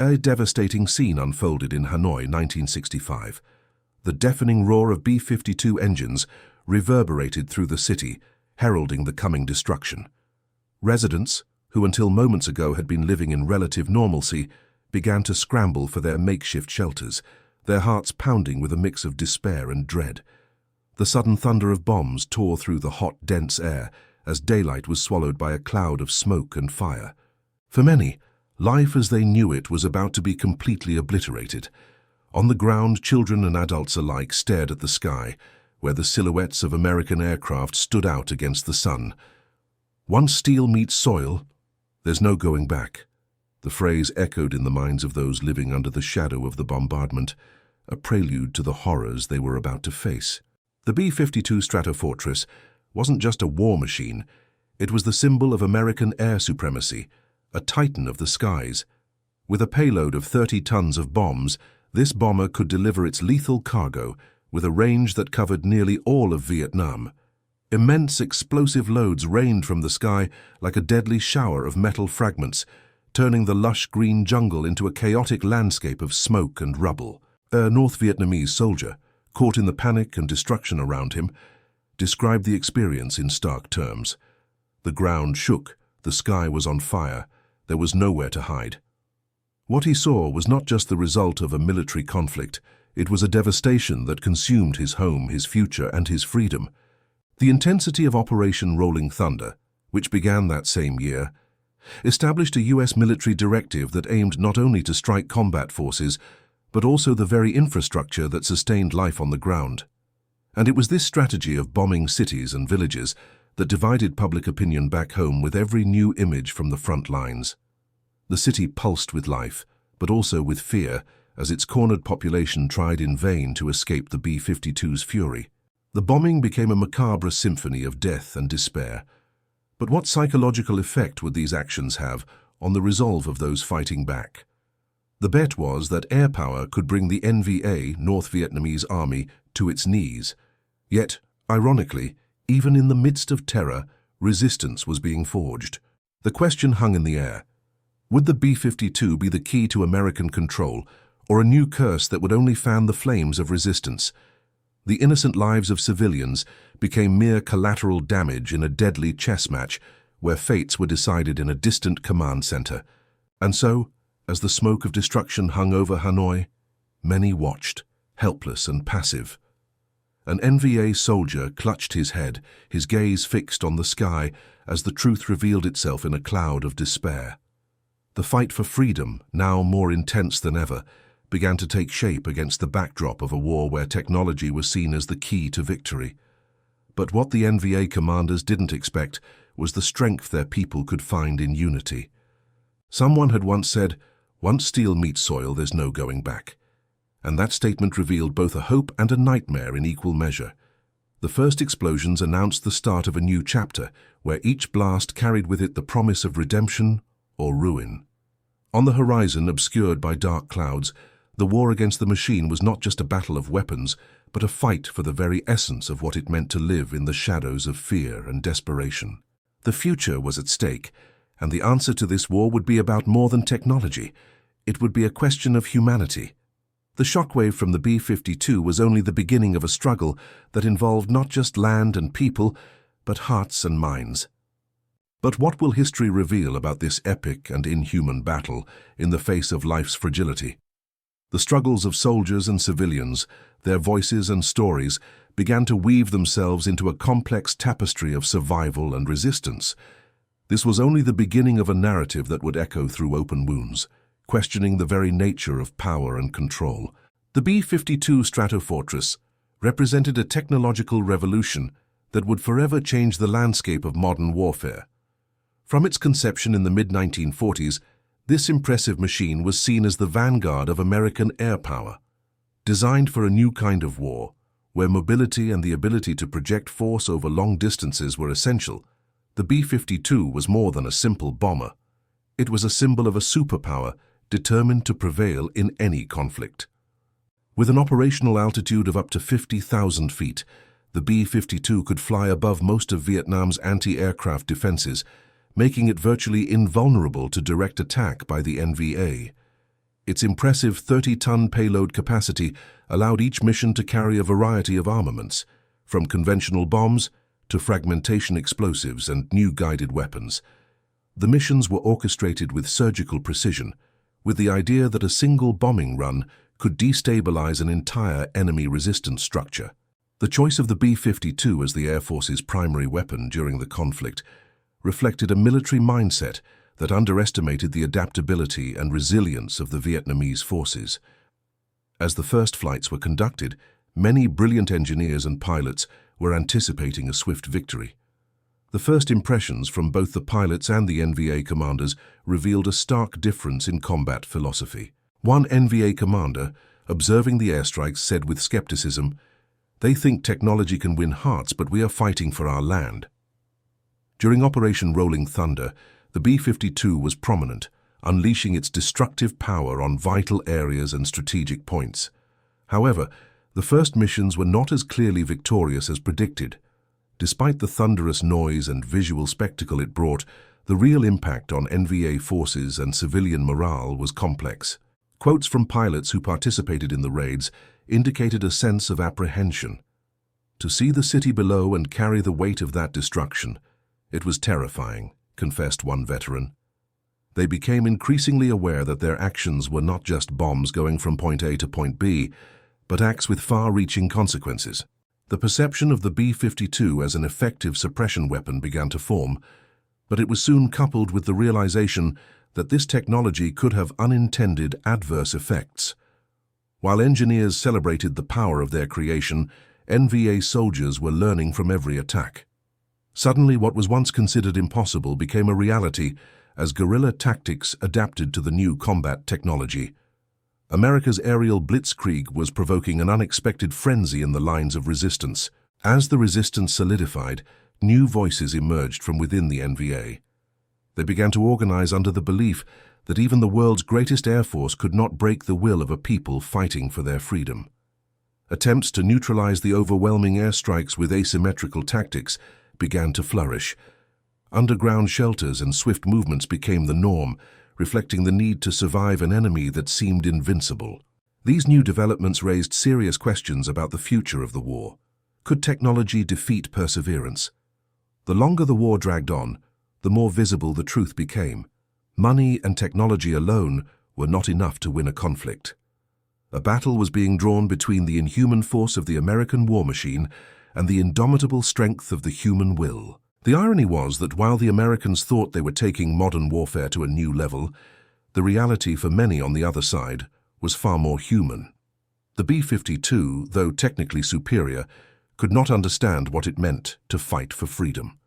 A devastating scene unfolded in Hanoi, 1965. The deafening roar of B-52 engines reverberated through the city, heralding the coming destruction. Residents, who until moments ago had been living in relative normalcy, began to scramble for their makeshift shelters, their hearts pounding with a mix of despair and dread. The sudden thunder of bombs tore through the hot, dense air as daylight was swallowed by a cloud of smoke and fire. For many, life as they knew it was about to be completely obliterated. On the ground, children and adults alike stared at the sky, where the silhouettes of American aircraft stood out against the sun. Once steel meets soil, there's no going back. The phrase echoed in the minds of those living under the shadow of the bombardment, a prelude to the horrors they were about to face. The B-52 Stratofortress wasn't just a war machine, it was the symbol of American air supremacy, a titan of the skies. With a payload of 30 tons of bombs, this bomber could deliver its lethal cargo with a range that covered nearly all of Vietnam. Immense explosive loads rained from the sky like a deadly shower of metal fragments, turning the lush green jungle into a chaotic landscape of smoke and rubble. A North Vietnamese soldier, caught in the panic and destruction around him, described the experience in stark terms. The ground shook, the sky was on fire, there was nowhere to hide. What he saw was not just the result of a military conflict, it was a devastation that consumed his home, his future, and his freedom. The intensity of Operation Rolling Thunder, which began that same year, established a U.S. military directive that aimed not only to strike combat forces, but also the very infrastructure that sustained life on the ground. And it was this strategy of bombing cities and villages that divided public opinion back home with every new image from the front lines. The city pulsed with life, but also with fear, as its cornered population tried in vain to escape the B-52's fury. The bombing became a macabre symphony of death and despair. But what psychological effect would these actions have on the resolve of those fighting back? The bet was that air power could bring the NVA, North Vietnamese Army, to its knees. Yet, ironically, even in the midst of terror, resistance was being forged. The question hung in the air. Would the B-52 be the key to American control, or a new curse that would only fan the flames of resistance? The innocent lives of civilians became mere collateral damage in a deadly chess match where fates were decided in a distant command center. And so, as the smoke of destruction hung over Hanoi, many watched, helpless and passive. An NVA soldier clutched his head, his gaze fixed on the sky as the truth revealed itself in a cloud of despair. The fight for freedom, now more intense than ever, began to take shape against the backdrop of a war where technology was seen as the key to victory. But what the NVA commanders didn't expect was the strength their people could find in unity. Someone had once said, "Once steel meets soil, there's no going back." And that statement revealed both a hope and a nightmare in equal measure. The first explosions announced the start of a new chapter, where each blast carried with it the promise of redemption or ruin. On the horizon, obscured by dark clouds, the war against the machine was not just a battle of weapons, but a fight for the very essence of what it meant to live in the shadows of fear and desperation. The future was at stake, and the answer to this war would be about more than technology. It would be a question of humanity. The shockwave from the B-52 was only the beginning of a struggle that involved not just land and people, but hearts and minds. But what will history reveal about this epic and inhuman battle in the face of life's fragility? The struggles of soldiers and civilians, their voices and stories, began to weave themselves into a complex tapestry of survival and resistance. This was only the beginning of a narrative that would echo through open wounds, questioning the very nature of power and control. The B-52 Stratofortress represented a technological revolution that would forever change the landscape of modern warfare. From its conception in the mid-1940s, this impressive machine was seen as the vanguard of American air power. Designed for a new kind of war, where mobility and the ability to project force over long distances were essential, the B-52 was more than a simple bomber. It was a symbol of a superpower determined to prevail in any conflict. With an operational altitude of up to 50,000 feet, the B-52 could fly above most of Vietnam's anti-aircraft defenses, making it virtually invulnerable to direct attack by the NVA. Its impressive 30-ton payload capacity allowed each mission to carry a variety of armaments, from conventional bombs to fragmentation explosives and new guided weapons. The missions were orchestrated with surgical precision, with the idea that a single bombing run could destabilize an entire enemy resistance structure. The choice of the B-52 as the Air Force's primary weapon during the conflict reflected a military mindset that underestimated the adaptability and resilience of the Vietnamese forces. As the first flights were conducted, many brilliant engineers and pilots were anticipating a swift victory. The first impressions from both the pilots and the NVA commanders revealed a stark difference in combat philosophy. One NVA commander, observing the airstrikes, said with skepticism, "They think technology can win hearts, but we are fighting for our land." During Operation Rolling Thunder, the B-52 was prominent, unleashing its destructive power on vital areas and strategic points. However, the first missions were not as clearly victorious as predicted. Despite the thunderous noise and visual spectacle it brought, the real impact on NVA forces and civilian morale was complex. Quotes from pilots who participated in the raids indicated a sense of apprehension. To see the city below and carry the weight of that destruction, it was terrifying, confessed one veteran. They became increasingly aware that their actions were not just bombs going from point A to point B, but acts with far-reaching consequences. The perception of the B-52 as an effective suppression weapon began to form, but it was soon coupled with the realization that this technology could have unintended adverse effects. While engineers celebrated the power of their creation, NVA soldiers were learning from every attack. Suddenly, what was once considered impossible became a reality as guerrilla tactics adapted to the new combat technology. America's aerial blitzkrieg was provoking an unexpected frenzy in the lines of resistance. As the resistance solidified, new voices emerged from within the NVA. They began to organize under the belief that even the world's greatest air force could not break the will of a people fighting for their freedom. Attempts to neutralize the overwhelming airstrikes with asymmetrical tactics began to flourish. Underground shelters and swift movements became the norm, reflecting the need to survive an enemy that seemed invincible. These new developments raised serious questions about the future of the war. Could technology defeat perseverance? The longer the war dragged on, the more visible the truth became. Money and technology alone were not enough to win a conflict. A battle was being drawn between the inhuman force of the American war machine and the indomitable strength of the human will. The irony was that while the Americans thought they were taking modern warfare to a new level, the reality for many on the other side was far more human. The B-52, though technically superior, could not understand what it meant to fight for freedom.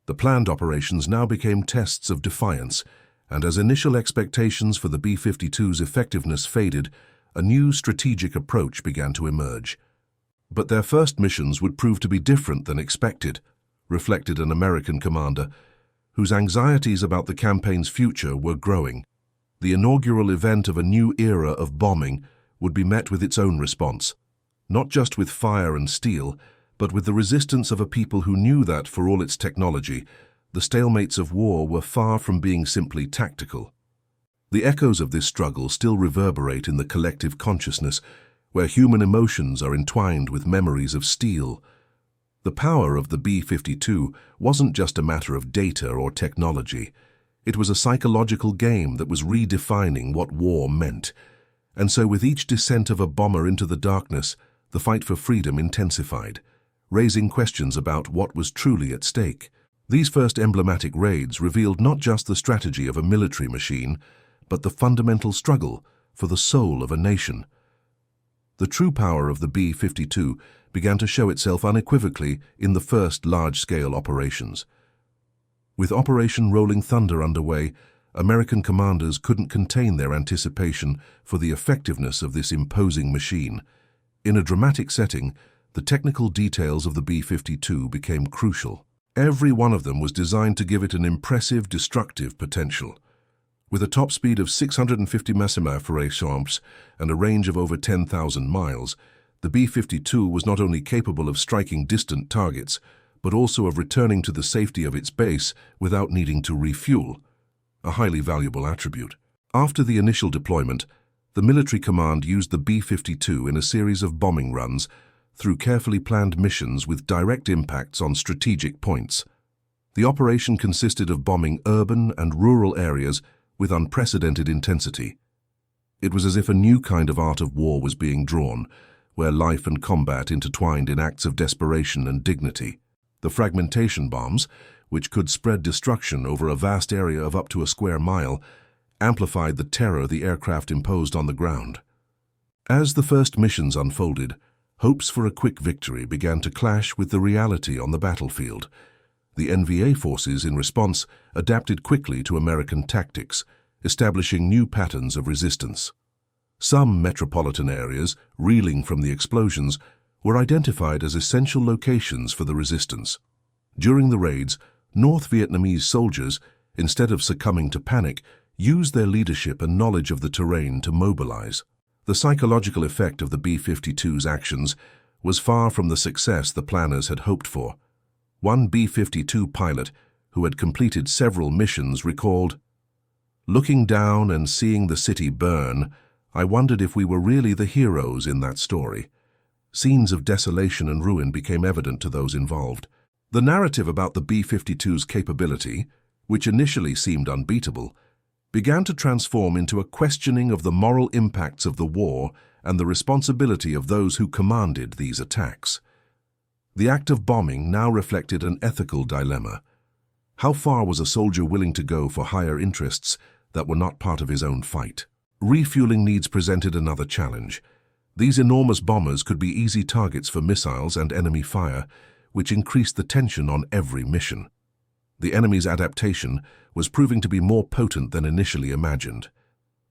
The planned operations now became tests of defiance, and as initial expectations for the B-52's effectiveness faded, a new strategic approach began to emerge. But their first missions would prove to be different than expected, reflected an American commander, whose anxieties about the campaign's future were growing. The inaugural event of a new era of bombing would be met with its own response, not just with fire and steel, but with the resistance of a people who knew that, for all its technology, the stalemates of war were far from being simply tactical. The echoes of this struggle still reverberate in the collective consciousness, where human emotions are entwined with memories of steel. The power of the B-52 wasn't just a matter of data or technology. It was a psychological game that was redefining what war meant. And so with each descent of a bomber into the darkness, the fight for freedom intensified, raising questions about what was truly at stake. These first emblematic raids revealed not just the strategy of a military machine, but the fundamental struggle for the soul of a nation. The true power of the B-52 began to show itself unequivocally in the first large-scale operations. With Operation Rolling Thunder underway, American commanders couldn't contain their anticipation for the effectiveness of this imposing machine. In a dramatic setting, the technical details of the B-52 became crucial. Every one of them was designed to give it an impressive destructive potential. With a top speed of 650 mph and a range of over 10,000 miles, the B-52 was not only capable of striking distant targets, but also of returning to the safety of its base without needing to refuel, a highly valuable attribute. After the initial deployment, The military command used the B-52 in a series of bombing runs through carefully planned missions with direct impacts on strategic points. The operation consisted of bombing urban and rural areas with unprecedented intensity. It was as if a new kind of art of war was being drawn, where life and combat intertwined in acts of desperation and dignity. The fragmentation bombs, which could spread destruction over a vast area of up to a square mile, amplified the terror the aircraft imposed on the ground. As the first missions unfolded, hopes for a quick victory began to clash with the reality on the battlefield. The NVA forces, in response, adapted quickly to American tactics, establishing new patterns of resistance. Some metropolitan areas, reeling from the explosions, were identified as essential locations for the resistance. During the raids, North Vietnamese soldiers, instead of succumbing to panic, used their leadership and knowledge of the terrain to mobilize. The psychological effect of the B-52's actions was far from the success the planners had hoped for. One B-52 pilot, who had completed several missions, recalled, "Looking down and seeing the city burn, I wondered if we were really the heroes in that story." Scenes of desolation and ruin became evident to those involved. The narrative about the B-52's capability, which initially seemed unbeatable, began to transform into a questioning of the moral impacts of the war and the responsibility of those who commanded these attacks. The act of bombing now reflected an ethical dilemma. How far was a soldier willing to go for higher interests that were not part of his own fight? Refueling needs presented another challenge. These enormous bombers could be easy targets for missiles and enemy fire, which increased the tension on every mission. The enemy's adaptation was proving to be more potent than initially imagined.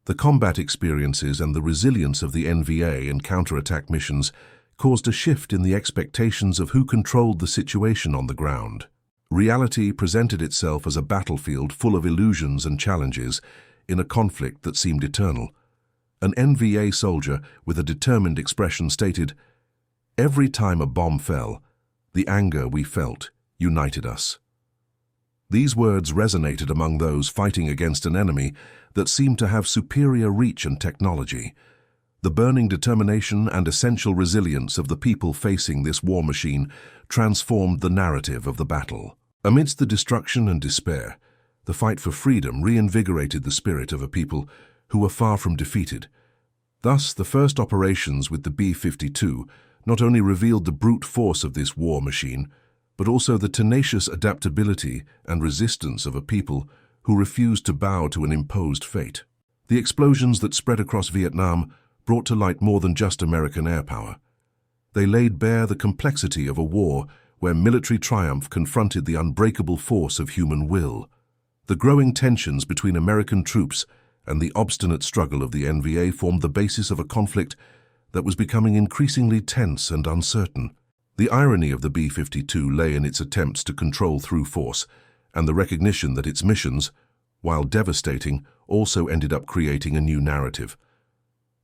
The combat experiences and the resilience of the NVA in counterattack missions caused a shift in the expectations of who controlled the situation on the ground. Reality presented itself as a battlefield full of illusions and challenges in a conflict that seemed eternal. An NVA soldier with a determined expression stated, "Every time a bomb fell, the anger we felt united us." These words resonated among those fighting against an enemy that seemed to have superior reach and technology. The burning determination and essential resilience of the people facing this war machine transformed the narrative of the battle. Amidst the destruction and despair, the fight for freedom reinvigorated the spirit of a people who were far from defeated. Thus, the first operations with the B-52 not only revealed the brute force of this war machine, but also the tenacious adaptability and resistance of a people who refused to bow to an imposed fate. The explosions that spread across Vietnam brought to light more than just American air power. They laid bare the complexity of a war where military triumph confronted the unbreakable force of human will. The growing tensions between American troops and the obstinate struggle of the NVA formed the basis of a conflict that was becoming increasingly tense and uncertain. The irony of the B-52 lay in its attempts to control through force, and the recognition that its missions, while devastating, also ended up creating a new narrative.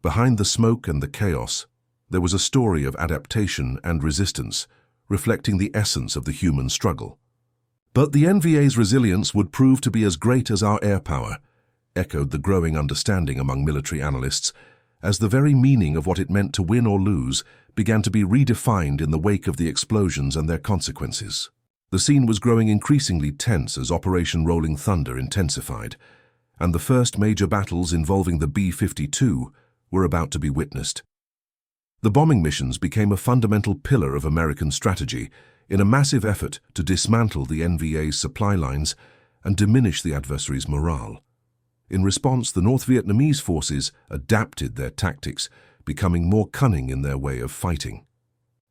Behind the smoke and the chaos, there was a story of adaptation and resistance, reflecting the essence of the human struggle. "But the NVA's resilience would prove to be as great as our air power," echoed the growing understanding among military analysts, as the very meaning of what it meant to win or lose began to be redefined in the wake of the explosions and their consequences. The scene was growing increasingly tense as Operation Rolling Thunder intensified, and the first major battles involving the B-52 were about to be witnessed. The bombing missions became a fundamental pillar of American strategy in a massive effort to dismantle the NVA's supply lines and diminish the adversary's morale. In response, the North Vietnamese forces adapted their tactics, becoming more cunning in their way of fighting.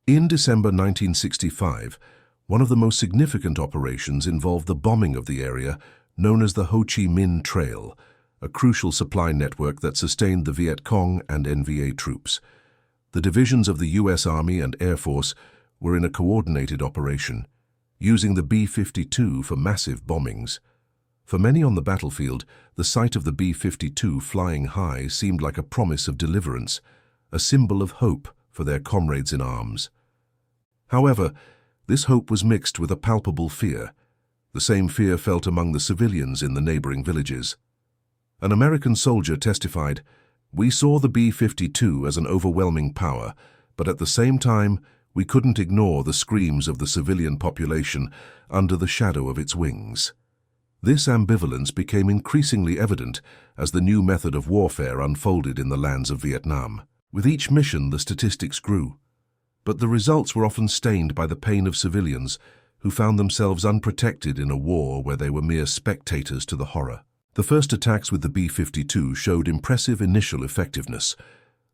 In December 1965, one of the most significant operations involved the bombing of the area known as the Ho Chi Minh Trail, a crucial supply network that sustained the Viet Cong and NVA troops. The divisions of the U.S. Army and Air Force were in a coordinated operation, using the B-52 for massive bombings. For many on the battlefield, the sight of the B-52 flying high seemed like a promise of deliverance, a symbol of hope for their comrades in arms. However, this hope was mixed with a palpable fear, the same fear felt among the civilians in the neighboring villages. An American soldier testified, We saw the B-52 as an overwhelming power, but at the same time, we couldn't ignore the screams of the civilian population under the shadow of its wings. This ambivalence became increasingly evident as the new method of warfare unfolded in the lands of Vietnam. With each mission, the statistics grew, but the results were often stained by the pain of civilians who found themselves unprotected in a war where they were mere spectators to the horror. The first attacks with the B-52 showed impressive initial effectiveness.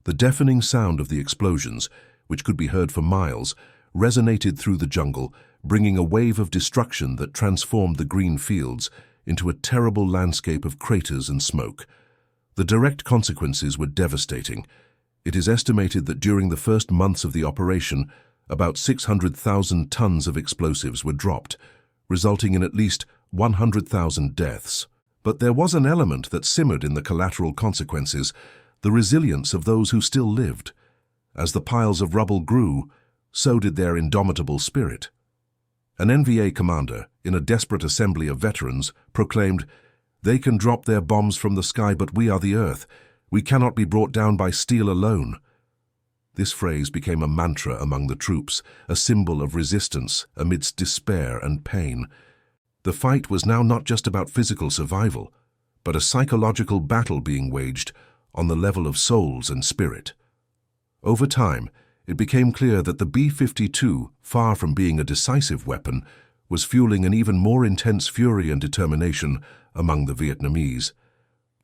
The deafening sound of the explosions, which could be heard for miles, resonated through the jungle, bringing a wave of destruction that transformed the green fields into a terrible landscape of craters and smoke. The direct consequences were devastating. It is estimated that during the first months of the operation, about 600,000 tons of explosives were dropped, resulting in at least 100,000 deaths. But there was an element that simmered in the collateral consequences, the resilience of those who still lived. As the piles of rubble grew, so did their indomitable spirit. An NVA commander, in a desperate assembly of veterans, proclaimed, "They can drop their bombs from the sky, but we are the earth. We cannot be brought down by steel alone." This phrase became a mantra among the troops, a symbol of resistance amidst despair and pain. The fight was now not just about physical survival, but a psychological battle being waged on the level of souls and spirit. Over time, it became clear that the B-52, far from being a decisive weapon, was fueling an even more intense fury and determination among the Vietnamese.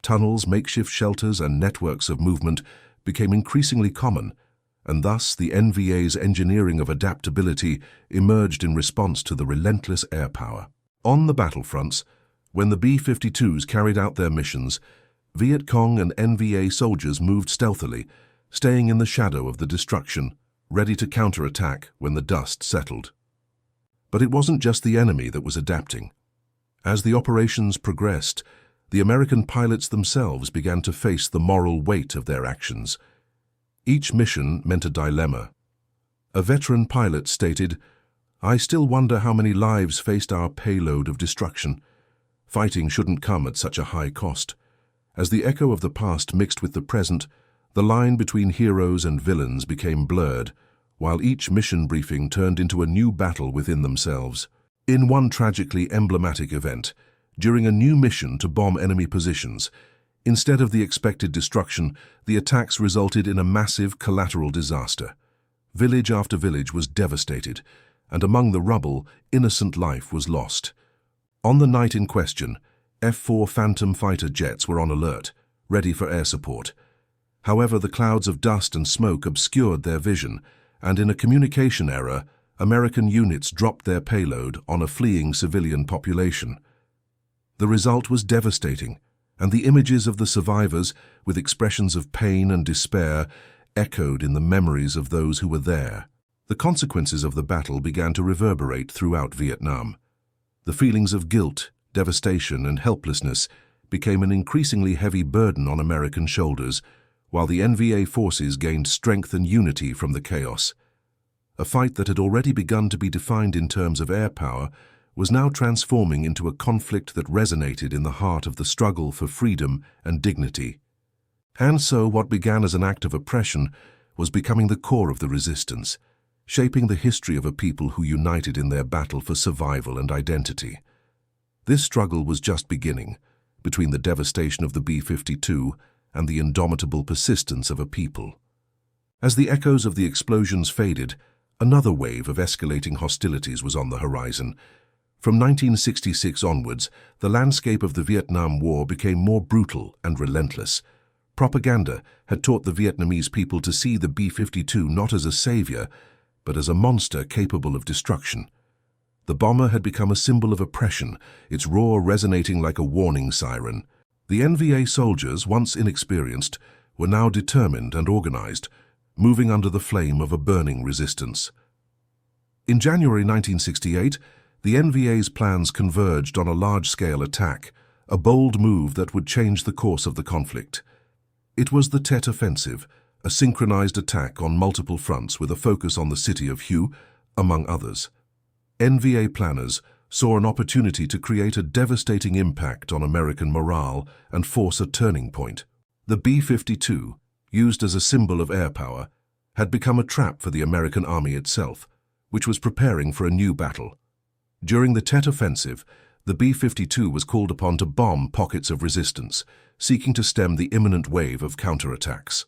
Tunnels, makeshift shelters, and networks of movement became increasingly common, and thus the NVA's engineering of adaptability emerged in response to the relentless air power. On the battlefronts, when the B-52s carried out their missions, Viet Cong and NVA soldiers moved stealthily, staying in the shadow of the destruction, ready to counterattack when the dust settled. But it wasn't just the enemy that was adapting. As the operations progressed, the American pilots themselves began to face the moral weight of their actions. Each mission meant a dilemma. A veteran pilot stated, "I still wonder how many lives faced our payload of destruction. Fighting shouldn't come at such a high cost." As the echo of the past mixed with the present, the line between heroes and villains became blurred, while each mission briefing turned into a new battle within themselves. In one tragically emblematic event, during a new mission to bomb enemy positions, instead of the expected destruction, the attacks resulted in a massive collateral disaster. Village after village was devastated, and among the rubble, innocent life was lost. On the night in question, F-4 Phantom fighter jets were on alert, ready for air support. However, the clouds of dust and smoke obscured their vision, and in a communication error, American units dropped their payload on a fleeing civilian population. The result was devastating, and the images of the survivors, with expressions of pain and despair, echoed in the memories of those who were there. The consequences of the battle began to reverberate throughout Vietnam. The feelings of guilt, devastation, and helplessness became an increasingly heavy burden on American shoulders, while the NVA forces gained strength and unity from the chaos. A fight that had already begun to be defined in terms of air power was now transforming into a conflict that resonated in the heart of the struggle for freedom and dignity. And so what began as an act of oppression was becoming the core of the resistance, shaping the history of a people who united in their battle for survival and identity. This struggle was just beginning, between the devastation of the B-52 and the indomitable persistence of a people. As the echoes of the explosions faded, another wave of escalating hostilities was on the horizon. From 1966 onwards, the landscape of the Vietnam War became more brutal and relentless. Propaganda had taught the Vietnamese people to see the B-52 not as a savior, but as a monster capable of destruction. The bomber had become a symbol of oppression, its roar resonating like a warning siren. The NVA soldiers, once inexperienced, were now determined and organized, moving under the flame of a burning resistance. In January 1968, the NVA's plans converged on a large-scale attack, a bold move that would change the course of the conflict. It was the Tet Offensive, a synchronized attack on multiple fronts with a focus on the city of Hue, among others. NVA planners saw an opportunity to create a devastating impact on American morale and force a turning point. The B-52, used as a symbol of air power, had become a trap for the American army itself, which was preparing for a new battle. During the Tet Offensive, the B-52 was called upon to bomb pockets of resistance, seeking to stem the imminent wave of counterattacks.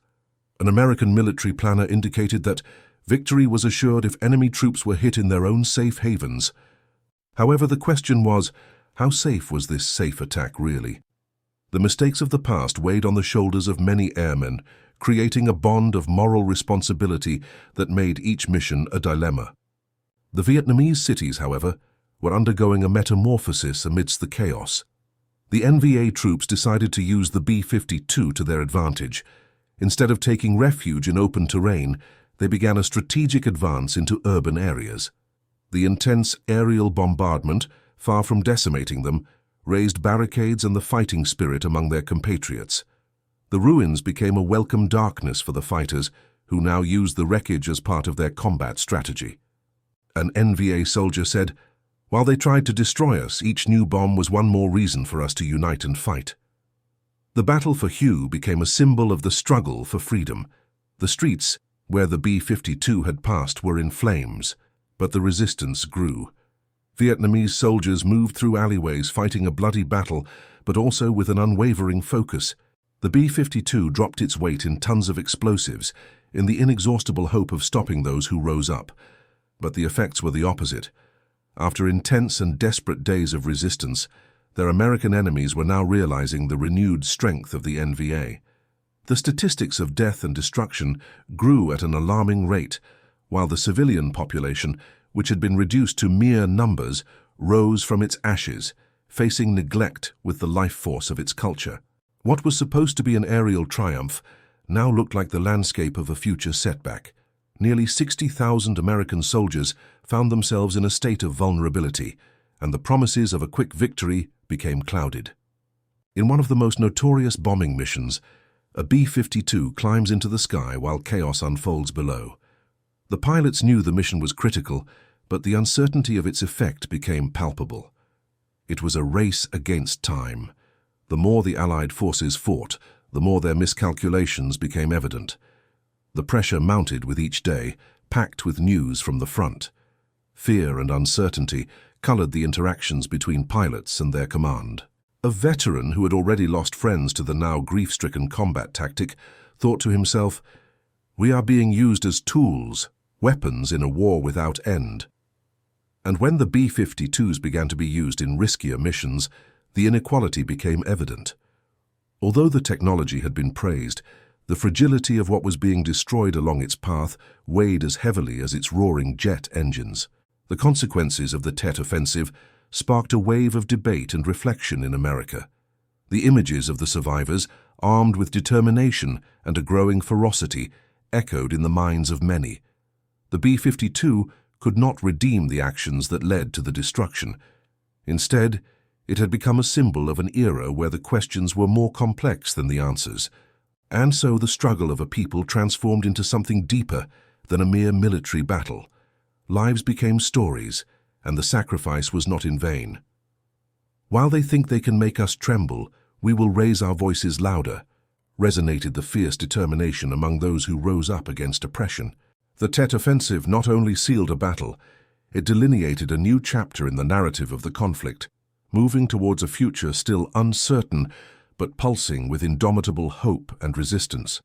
An American military planner indicated that victory was assured if enemy troops were hit in their own safe havens. However, the question was, how safe was this safe attack really? The mistakes of the past weighed on the shoulders of many airmen, creating a bond of moral responsibility that made each mission a dilemma. The Vietnamese cities, however, were undergoing a metamorphosis amidst the chaos. The NVA troops decided to use the B-52 to their advantage. Instead of taking refuge in open terrain, they began a strategic advance into urban areas. The intense aerial bombardment, far from decimating them, raised barricades and the fighting spirit among their compatriots. The ruins became a welcome darkness for the fighters, who now used the wreckage as part of their combat strategy. An NVA soldier said, "While they tried to destroy us, each new bomb was one more reason for us to unite and fight." The battle for Hue became a symbol of the struggle for freedom. The streets, where the B-52 had passed, were in flames, but the resistance grew. Vietnamese soldiers moved through alleyways fighting a bloody battle, but also with an unwavering focus. The B-52 dropped its weight in tons of explosives in the inexhaustible hope of stopping those who rose up. But the effects were the opposite. After intense and desperate days of resistance, their American enemies were now realizing the renewed strength of the NVA. The statistics of death and destruction grew at an alarming rate, while the civilian population, which had been reduced to mere numbers, rose from its ashes, facing neglect with the life force of its culture. What was supposed to be an aerial triumph now looked like the landscape of a future setback. Nearly 60,000 American soldiers found themselves in a state of vulnerability, and the promises of a quick victory became clouded. In one of the most notorious bombing missions, a B-52 climbs into the sky while chaos unfolds below. The pilots knew the mission was critical, but the uncertainty of its effect became palpable. It was a race against time. The more the Allied forces fought, the more their miscalculations became evident. The pressure mounted with each day, packed with news from the front. Fear and uncertainty colored the interactions between pilots and their command. A veteran who had already lost friends to the now grief-stricken combat tactic thought to himself, "We are being used as tools, weapons in a war without end." And when the B-52s began to be used in riskier missions, the inequality became evident. Although the technology had been praised, the fragility of what was being destroyed along its path weighed as heavily as its roaring jet engines. The consequences of the Tet Offensive sparked a wave of debate and reflection in America. The images of the survivors, armed with determination and a growing ferocity, echoed in the minds of many. The B-52 could not redeem the actions that led to the destruction. Instead, it had become a symbol of an era where the questions were more complex than the answers. And so the struggle of a people transformed into something deeper than a mere military battle. Lives became stories, and the sacrifice was not in vain. "While they think they can make us tremble, we will raise our voices louder," resonated the fierce determination among those who rose up against oppression. The Tet Offensive not only sealed a battle, it delineated a new chapter in the narrative of the conflict, moving towards a future still uncertain but pulsing with indomitable hope and resistance.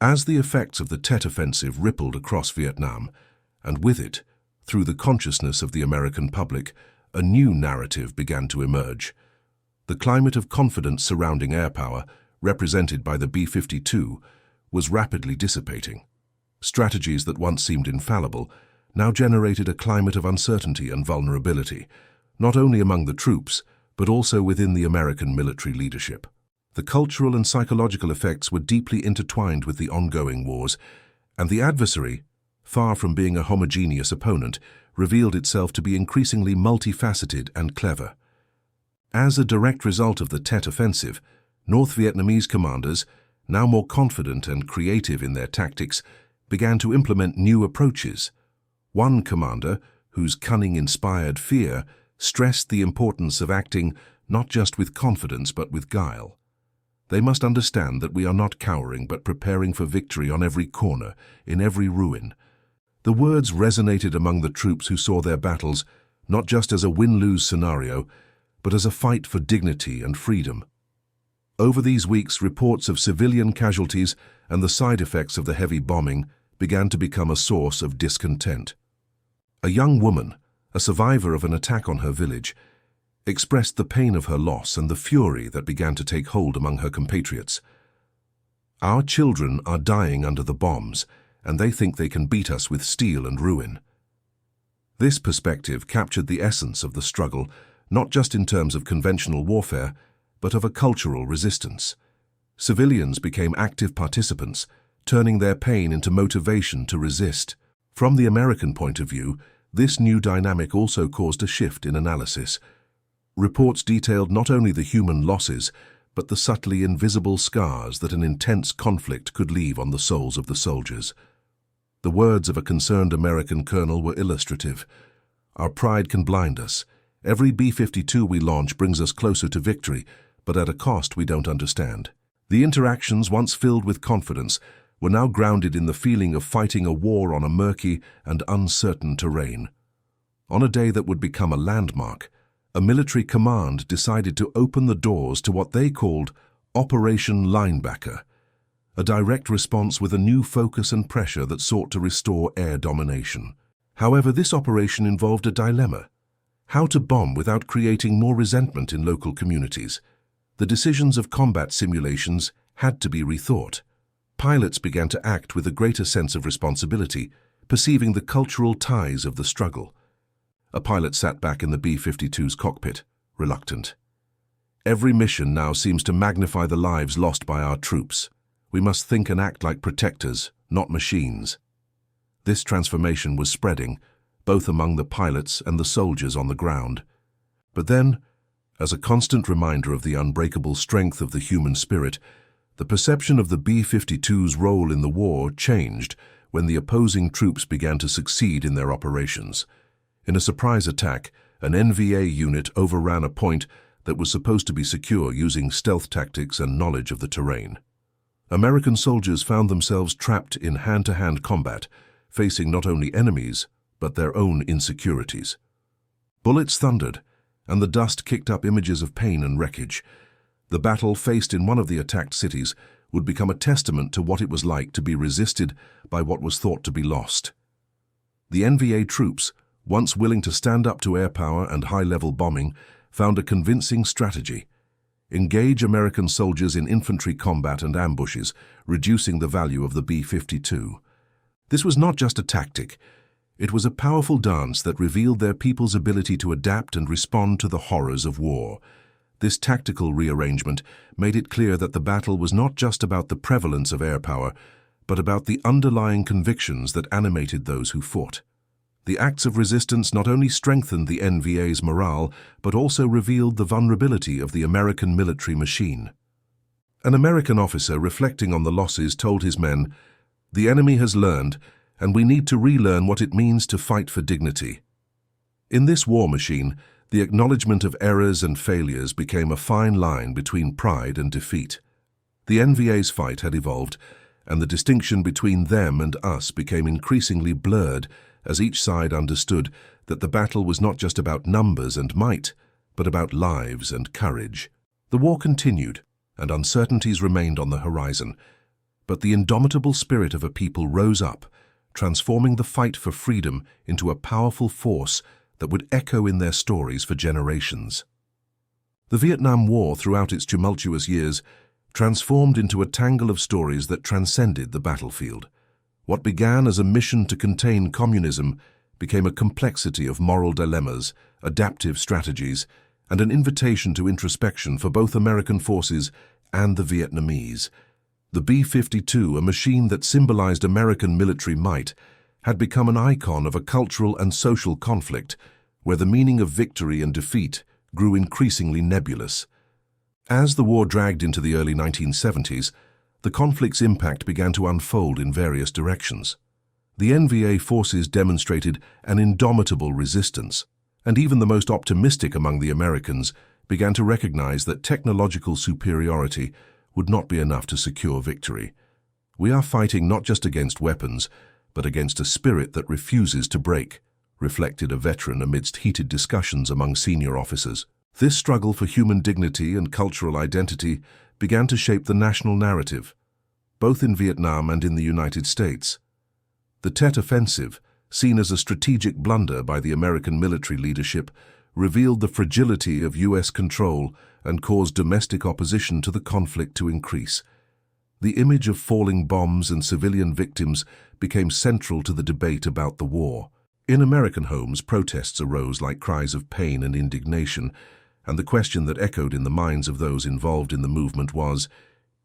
As the effects of the Tet Offensive rippled across Vietnam, and with it, through the consciousness of the American public, a new narrative began to emerge. The climate of confidence surrounding air power, represented by the B-52, was rapidly dissipating. Strategies that once seemed infallible now generated a climate of uncertainty and vulnerability, not only among the troops, but also within the American military leadership. The cultural and psychological effects were deeply intertwined with the ongoing wars, and the adversary, far from being a homogeneous opponent, revealed itself to be increasingly multifaceted and clever. As a direct result of the Tet Offensive, North Vietnamese commanders, now more confident and creative in their tactics, began to implement new approaches. One commander, whose cunning inspired fear, stressed the importance of acting not just with confidence but with guile. They must understand that we are not cowering but preparing for victory on every corner, in every ruin. The words resonated among the troops who saw their battles not just as a win-lose scenario, but as a fight for dignity and freedom. Over these weeks, reports of civilian casualties and the side effects of the heavy bombing began to become a source of discontent. A young woman, a survivor of an attack on her village, expressed the pain of her loss and the fury that began to take hold among her compatriots. "Our children are dying under the bombs, and they think they can beat us with steel and ruin." This perspective captured the essence of the struggle, not just in terms of conventional warfare, but of a cultural resistance. Civilians became active participants, turning their pain into motivation to resist. From the American point of view, this new dynamic also caused a shift in analysis. Reports detailed not only the human losses, but the subtly invisible scars that an intense conflict could leave on the souls of the soldiers. The words of a concerned American colonel were illustrative. "Our pride can blind us. Every B-52 we launch brings us closer to victory, but at a cost we don't understand." The interactions, once filled with confidence, were now grounded in the feeling of fighting a war on a murky and uncertain terrain. On a day that would become a landmark, a military command decided to open the doors to what they called Operation Linebacker, a direct response with a new focus and pressure that sought to restore air domination. However, this operation involved a dilemma: how to bomb without creating more resentment in local communities. The decisions of combat simulations had to be rethought. Pilots began to act with a greater sense of responsibility, perceiving the cultural ties of the struggle. A pilot sat back in the B-52's cockpit, reluctant. "Every mission now seems to magnify the lives lost by our troops. We must think and act like protectors, not machines." This transformation was spreading, both among the pilots and the soldiers on the ground. But then, as a constant reminder of the unbreakable strength of the human spirit, the perception of the B-52's role in the war changed when the opposing troops began to succeed in their operations. In a surprise attack, an NVA unit overran a point that was supposed to be secure using stealth tactics and knowledge of the terrain. American soldiers found themselves trapped in hand-to-hand combat, facing not only enemies, but their own insecurities. Bullets thundered, and the dust kicked up images of pain and wreckage. The battle faced in one of the attacked cities would become a testament to what it was like to be resisted by what was thought to be lost. The NVA troops, once willing to stand up to air power and high-level bombing, found a convincing strategy: engage American soldiers in infantry combat and ambushes, reducing the value of the B-52. This was not just a tactic. It was a powerful dance that revealed their people's ability to adapt and respond to the horrors of war. This tactical rearrangement made it clear that the battle was not just about the prevalence of air power, but about the underlying convictions that animated those who fought. The acts of resistance not only strengthened the NVA's morale, but also revealed the vulnerability of the American military machine. An American officer reflecting on the losses told his men, "The enemy has learned, and we need to relearn what it means to fight for dignity." In this war machine, the acknowledgement of errors and failures became a fine line between pride and defeat. The NVA's fight had evolved, and the distinction between them and us became increasingly blurred as each side understood that the battle was not just about numbers and might, but about lives and courage. The war continued, and uncertainties remained on the horizon, but the indomitable spirit of a people rose up, transforming the fight for freedom into a powerful force that would echo in their stories for generations. The Vietnam War, throughout its tumultuous years, transformed into a tangle of stories that transcended the battlefield. What began as a mission to contain communism became a complexity of moral dilemmas, adaptive strategies, and an invitation to introspection for both American forces and the Vietnamese. The B-52, a machine that symbolized American military might, had become an icon of a cultural and social conflict where the meaning of victory and defeat grew increasingly nebulous. As the war dragged into the early 1970s, the conflict's impact began to unfold in various directions. The NVA forces demonstrated an indomitable resistance, and even the most optimistic among the Americans began to recognize that technological superiority would not be enough to secure victory. We are fighting not just against weapons, but against a spirit that refuses to break, reflected a veteran amidst heated discussions among senior officers. This struggle for human dignity and cultural identity began to shape the national narrative, both in Vietnam and in the United States. The Tet Offensive, seen as a strategic blunder by the American military leadership, revealed the fragility of U.S. control and caused domestic opposition to the conflict to increase. The image of falling bombs and civilian victims became central to the debate about the war. In American homes, protests arose like cries of pain and indignation, and the question that echoed in the minds of those involved in the movement was,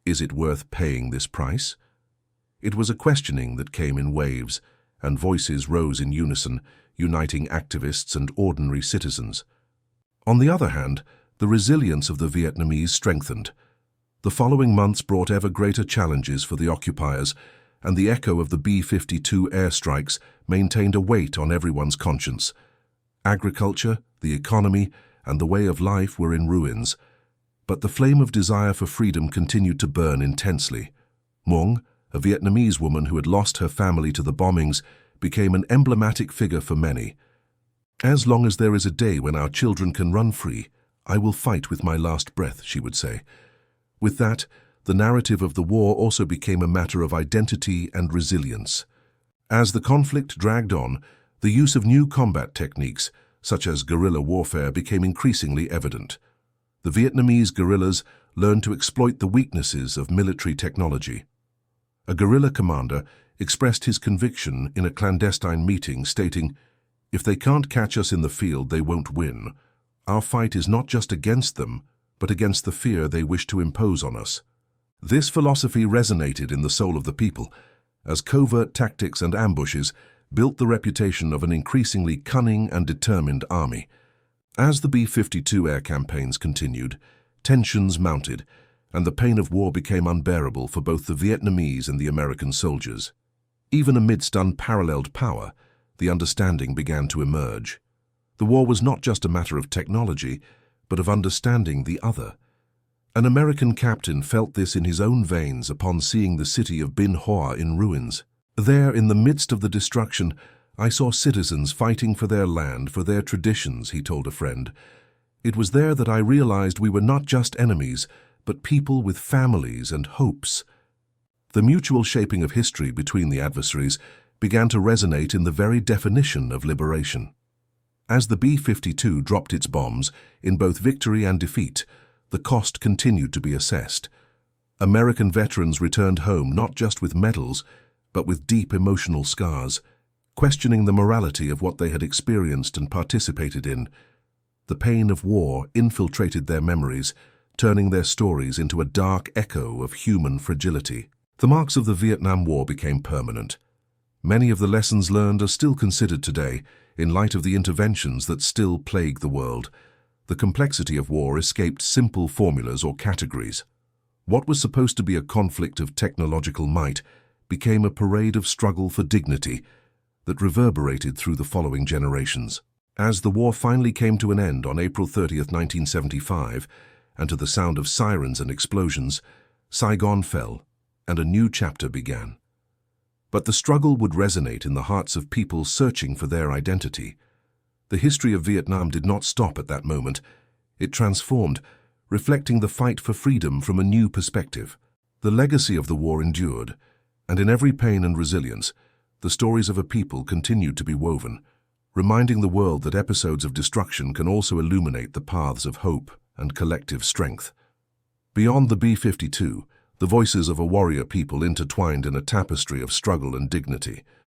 is it worth paying this price? It was a questioning that came in waves, and voices rose in unison, uniting activists and ordinary citizens. On the other hand, the resilience of the Vietnamese strengthened. The following months brought ever greater challenges for the occupiers, and the echo of the B-52 airstrikes maintained a weight on everyone's conscience. Agriculture, the economy, and the way of life were in ruins, but the flame of desire for freedom continued to burn intensely. Mong, a Vietnamese woman who had lost her family to the bombings, became an emblematic figure for many. "As long as there is a day when our children can run free, I will fight with my last breath," she would say. With that, the narrative of the war also became a matter of identity and resilience. As the conflict dragged on, the use of new combat techniques, such as guerrilla warfare, became increasingly evident. The Vietnamese guerrillas learned to exploit the weaknesses of military technology. A guerrilla commander expressed his conviction in a clandestine meeting, stating, "If they can't catch us in the field, they won't win. Our fight is not just against them, but against the fear they wish to impose on us." This philosophy resonated in the soul of the people, as covert tactics and ambushes built the reputation of an increasingly cunning and determined army. As the B-52 air campaigns continued, tensions mounted, and the pain of war became unbearable for both the Vietnamese and the American soldiers. Even amidst unparalleled power, the understanding began to emerge. The war was not just a matter of technology, but of understanding the other. An American captain felt this in his own veins upon seeing the city of Bin Hoa in ruins. There, in the midst of the destruction, I saw citizens fighting for their land, for their traditions, he told a friend. It was there that I realized we were not just enemies, but people with families and hopes. The mutual shaping of history between the adversaries began to resonate in the very definition of liberation. As the B-52 dropped its bombs, in both victory and defeat, the cost continued to be assessed. American veterans returned home not just with medals, but with deep emotional scars, questioning the morality of what they had experienced and participated in. The pain of war infiltrated their memories, turning their stories into a dark echo of human fragility. The marks of the Vietnam War became permanent. Many of the lessons learned are still considered today, in light of the interventions that still plague the world. The complexity of war escaped simple formulas or categories. What was supposed to be a conflict of technological might became a parade of struggle for dignity that reverberated through the following generations. As the war finally came to an end on April 30th, 1975, and to the sound of sirens and explosions, Saigon fell, and a new chapter began. But the struggle would resonate in the hearts of people searching for their identity. The history of Vietnam did not stop at that moment. It transformed, reflecting the fight for freedom from a new perspective. The legacy of the war endured, and in every pain and resilience, the stories of a people continued to be woven, reminding the world that episodes of destruction can also illuminate the paths of hope and collective strength. Beyond the B-52, the voices of a warrior people intertwined in a tapestry of struggle and dignity.